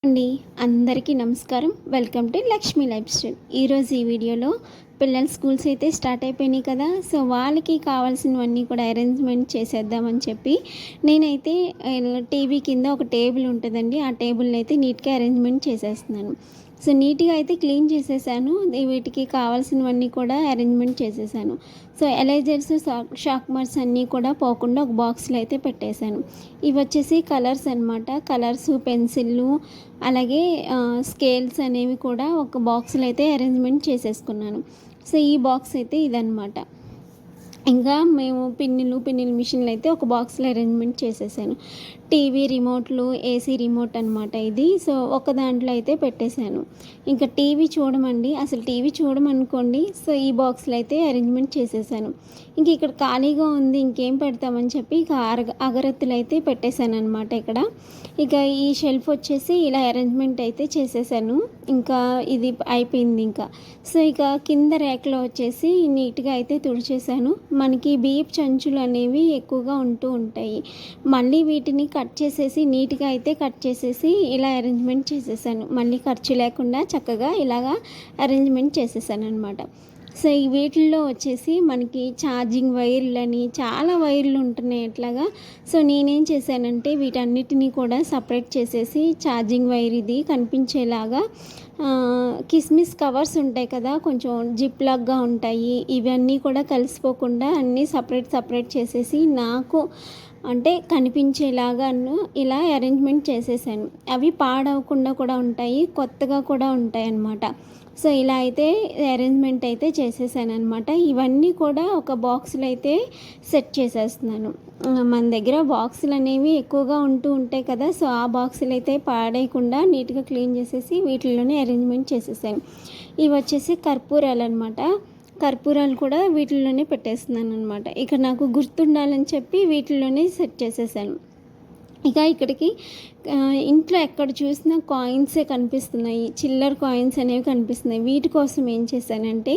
అండి అందరికీ నమస్కారం. Welcome to Lakshmi life style. ఈరోజు ఈ వీడియోలో పిల్లల స్కూల్స్ అయితే స్టార్ట్ అయిపోయినాయి కదా. సో వాళ్ళకి కావాల్సినవన్నీ కూడా అరేంజ్మెంట్ చేసేద్దామని చెప్పి నేనైతే టీవీ కింద ఒక టేబుల్ ఉంటుందండి, ఆ టేబుల్ని అయితే నీట్గా అరేంజ్మెంట్ చేసేస్తున్నాను. సో నీట్గా అయితే క్లీన్ చేసేసాను. వీటికి కావాల్సినవన్నీ కూడా అరేంజ్మెంట్ చేసేసాను. సో ఎలైజర్స్, షార్ప్నర్స్ అన్నీ కూడా పోకుండా ఒక బాక్స్లో అయితే పెట్టేశాను. ఇవి వచ్చేసి కలర్స్ అనమాట. కలర్స్, పెన్సిళ్ళు, అలాగే స్కేల్స్ అనేవి కూడా ఒక బాక్స్లో అయితే అరేంజ్మెంట్ చేసేసుకున్నాను. సో ఈ బాక్స్ అయితే ఇదనమాట. ఇంకా మేము పిన్నిల్ మిషన్లు అయితే ఒక బాక్స్లో అరేంజ్మెంట్ చేసేసాను. టీవీ రిమోట్లు, ఏసీ రిమోట్ అనమాట ఇది. సో ఒక దాంట్లో అయితే పెట్టేశాను. ఇంకా టీవీ చూడమండి, అసలు టీవీ చూడమనుకోండి. సో ఈ బాక్స్లో అయితే అరేంజ్మెంట్ చేసేసాను. ఇంక ఇక్కడ ఖాళీగా ఉంది, ఇంకేం పెడతామని చెప్పి ఇక అగరత్తులు అయితే పెట్టేశాను అనమాట ఇక్కడ. ఇక ఈ షెల్ఫ్ వచ్చేసి ఇలా అరేంజ్మెంట్ అయితే చేసేసాను. ఇంకా ఇది అయిపోయింది ఇంకా. సో ఇక కింద ర్యాక్లో వచ్చేసి నీట్గా అయితే తుడిచేసాను. మనకి బియ్యపు చంచులు అనేవి ఎక్కువగా ఉంటూ ఉంటాయి. మళ్ళీ వీటిని కట్ చేసేసి నీట్గా అయితే కట్ చేసేసి ఇలా అరేంజ్మెంట్ చేసేసాను. మళ్ళీ ఖర్చు లేకుండా చక్కగా ఇలాగా అరేంజ్మెంట్ చేసేసాను అనమాట. సో ఈ వీటిల్లో వచ్చేసి మనకి ఛార్జింగ్ వైర్లని చాలా వైర్లు ఉంటున్నాయి అట్లాగా. సో నేనేం చేశానంటే వీటన్నిటినీ కూడా సపరేట్ చేసేసి ఛార్జింగ్ వైర్ ఇది కనిపించేలాగా కిస్మిస్ కవర్స్ ఉంటాయి కదా, కొంచెం జిప్ లాగా ఉంటాయి, ఇవన్నీ కూడా కలిసిపోకుండా అన్నీ సపరేట్ చేసేసి నాకు అంటే కనిపించేలాగాను ఇలా అరేంజ్మెంట్ చేసేసాను. అవి పాడవకుండా కూడా ఉంటాయి, కొత్తగా కూడా ఉంటాయి అన్నమాట. సో ఇలా అయితే అరేంజ్మెంట్ అయితే చేసేసాను అనమాట. ఇవన్నీ కూడా ఒక బాక్స్లో అయితే సెట్ చేసేస్తున్నాను. మన దగ్గర బాక్సులు అనేవి ఎక్కువగా ఉంటూ ఉంటాయి కదా. సో ఆ బాక్సులు అయితే పాడేయకుండా నీట్గా క్లీన్ చేసేసి వీటిల్లోనే అరేంజ్మెంట్ చేసేసాను. ఇవి వచ్చేసి కర్పూరాలు అనమాట. కర్పూరాలు కూడా వీటిల్లోనే పెట్టేస్తున్నాను అనమాట. ఇక నాకు గుర్తుండాలని చెప్పి వీటిల్లోనే సెట్ చేసేసాను. ఇక ఇక్కడికి ఇంట్లో ఎక్కడ చూసినా కాయిన్సే కనిపిస్తున్నాయి, చిల్లర కాయిన్స్ అనేవి కనిపిస్తున్నాయి. వీటి కోసం ఏం చేశానంటే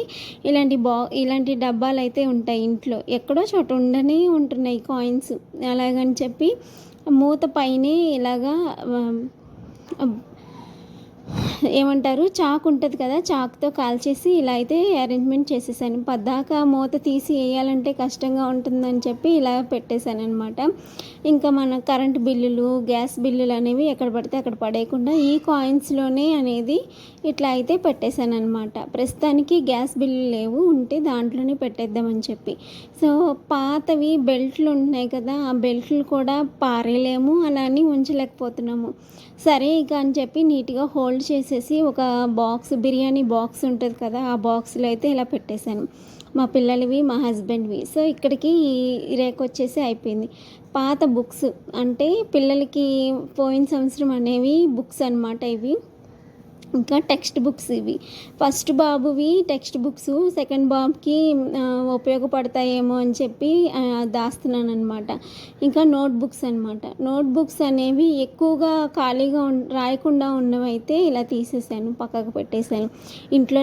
ఇలాంటి డబ్బాలు అయితే ఉంటాయి ఇంట్లో, ఎక్కడో చోట ఉండనే ఉంటున్నాయి కాయిన్స్. అలాగని చెప్పి మూత పైనే ఇలాగా ఏమంటారు, చాకు ఉంటుంది కదా, చాకుతో కాల్చేసి ఇలా అయితే అరేంజ్మెంట్ చేసేసాను. పద్దాక మూత తీసి వేయాలంటే కష్టంగా ఉంటుందని చెప్పి ఇలా పెట్టేశాను అనమాట. ఇంకా మన కరెంట్ బిల్లులు, గ్యాస్ బిల్లులు అనేవి ఎక్కడ పడితే అక్కడ పడేయకుండా ఈ కాయిన్స్లోనే అనేది ఇట్లా అయితే పెట్టేశాను అనమాట. ప్రస్తుతానికి గ్యాస్ బిల్లు లేవు, ఉంటే దాంట్లోనే పెట్టేద్దామని చెప్పి. సో పాతవి బెల్ట్లు ఉంటున్నాయి కదా, ఆ బెల్ట్లు కూడా పారేయలేము, అలా అని ఉంచలేకపోతున్నాము. సరే ఇక అని చెప్పి నీట్గా హోల్డ్ చేసేసి ఒక బాక్స్, బిర్యానీ బాక్స్ ఉంటుంది కదా, ఆ బాక్స్లో అయితే ఇలా పెట్టేశాను. మా పిల్లలవి, మా హస్బెండ్వి. సో ఇక్కడికి ఈ రేక్ వచ్చేసి అయిపోయింది. పాత బుక్స్ అంటే పిల్లలకి పోయిన సంవత్సరం అనేవి బుక్స్ అనమాట ఇవి. ఇంకా టెక్స్ట్ బుక్స్ ఇవి. ఫస్ట్ బాబువి టెక్స్ట్ బుక్స్, సెకండ్ బాబుకి ఉపయోగపడతాయేమో అని చెప్పి దాస్తున్నాను అనమాట. ఇంకా నోట్ బుక్స్ అనమాట. నోట్ బుక్స్ అనేవి ఎక్కువగా ఖాళీగా రాయకుండా ఉన్నవైతే ఇలా తీసేసాను, పక్కకు పెట్టేశాను. ఇంట్లో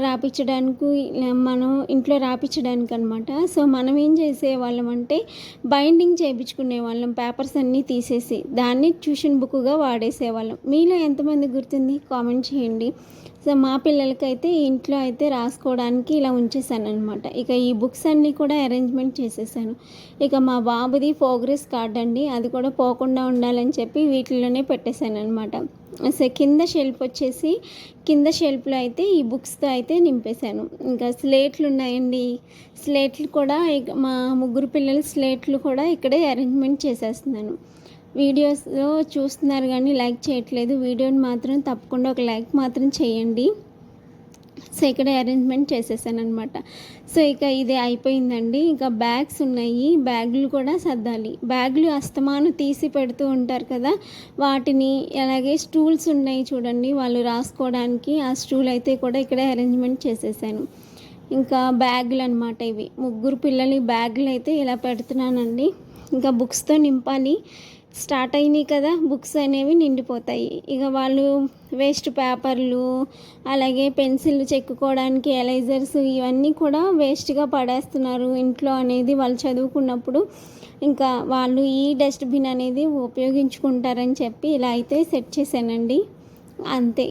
రాపించడానికి అనమాట. సో మనం ఏం చేసేవాళ్ళం అంటే బైండింగ్ చేయించుకునే వాళ్ళం, పేపర్స్ అన్నీ తీసేసి దాన్ని ట్యూషన్ బుక్గా వాడేసేవాళ్ళం. మీలో ఎంతమంది గుర్తుంది కామెంట్ చేయండి. సో మా పిల్లలకైతే ఇంట్లో అయితే రాసుకోవడానికి ఇలా ఉంచేసాను అనమాట. ఇక ఈ బుక్స్ అన్నీ కూడా అరేంజ్మెంట్ చేసేసాను. ఇక మా బాబుది ప్రోగ్రెస్ కార్డ్ అండి, అది కూడా పోకుండా ఉండాలని చెప్పి వీటిలోనే పెట్టేశాను అనమాట. సో కింద షెల్ఫ్లో అయితే ఈ బుక్స్తో అయితే నింపేశాను. ఇంకా స్లేట్లు ఉన్నాయండి, స్లేట్లు కూడా మా ముగ్గురు పిల్లల స్లేట్లు కూడా ఇక్కడే అరేంజ్మెంట్ చేసేస్తున్నాను. వీడియోస్లో చూస్తున్నారు కానీ లైక్ చేయట్లేదు, వీడియోని మాత్రం తప్పకుండా ఒక లైక్ మాత్రం చేయండి. సో ఇక్కడ అరేంజ్మెంట్ చేసేసాను అనమాట. సో ఇక ఇది అయిపోయిందండి. ఇంకా బ్యాగ్స్ ఉన్నాయి, బ్యాగులు కూడా సర్దాలి. బ్యాగులు అస్తమాను తీసి పెడుతూ ఉంటారు కదా, వాటిని, అలాగే స్టూల్స్ ఉన్నాయి చూడండి వాళ్ళు రాసుకోవడానికి, ఆ స్టూల్ అయితే కూడా ఇక్కడే అరేంజ్మెంట్ చేసేసాను. ఇంకా బ్యాగులు అనమాట ఇవి. ముగ్గురు పిల్లలు బ్యాగులు అయితే ఇలా పెడుతున్నానండి. ఇంకా బుక్స్తో నింపాలి. స్టార్ట్ అయినాయి కదా, బుక్స్ అనేవి నిండిపోతాయి. ఇక వాళ్ళు వేస్ట్ పేపర్లు, అలాగే పెన్సిల్ చెక్కుకోవడానికి ఎలైజర్స్, ఇవన్నీ కూడా వేస్ట్గా పడేస్తున్నారు ఇంట్లో అనేది వాళ్ళు చదువుకున్నప్పుడు. ఇంకా వాళ్ళు ఈ డస్ట్బిన్ అనేది ఉపయోగించుకుంటారని చెప్పి ఇలా అయితే సెట్ చేశానండి. అంతే